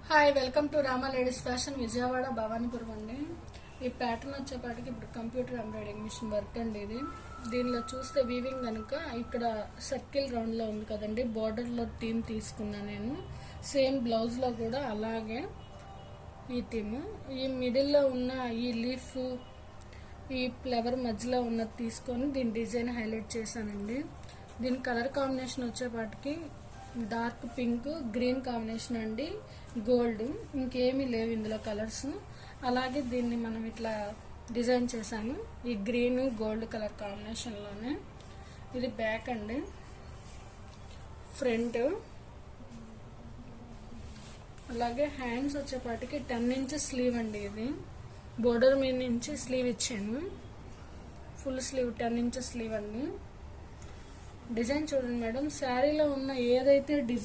Hi, welcome to Rama ladies fashion Vijayawada Bhavanipuram అండి. ఈ pattern వచ్చేపాటికి ఇప్పుడు కంప్యూటర్ ఎంబ్రాయిడింగ్ మిషన్ వర్క్ అండి. దీనిలో చూస్తే వీవింగ్ కనుక ఇక్కడ సర్కిల్ రౌండ్లో ఉంది కదండి, బార్డర్లో థీమ్ తీసుకున్నా నేను. సేమ్ బ్లౌజ్లో కూడా అలాగే ఈ థీమ్. ఈ మిడిల్లో ఉన్న ఈ లీఫ్, ఈ ఫ్లవర్ మధ్యలో ఉన్నది తీసుకొని దీని డిజైన్ హైలైట్ చేశానండి. దీని కలర్ కాంబినేషన్ వచ్చేపాటికి డార్క్ పింక్, గ్రీన్ కాంబినేషన్ అండి, గోల్డ్. ఇంకేమీ లేవు ఇందులో కలర్స్. అలాగే దీన్ని మనం ఇట్లా డిజైన్ చేశాను ఈ గ్రీన్ గోల్డ్ కలర్ కాంబినేషన్లోనే. ఇది బ్యాక్ అండి. ఫ్రంట్ అలాగే హ్యాండ్స్ వచ్చేపాటికి 10 ఇంచెస్ స్లీవ్ అండి. ఇది బోర్డర్ మీద నుంచి స్లీవ్ ఇచ్చాను. ఫుల్ స్లీవ్ 10 ఇంచెస్ స్లీవ్ అండి. డిజైన్ చూడండి మేడం, శారీలో ఉన్న ఏదైతే డిజైన్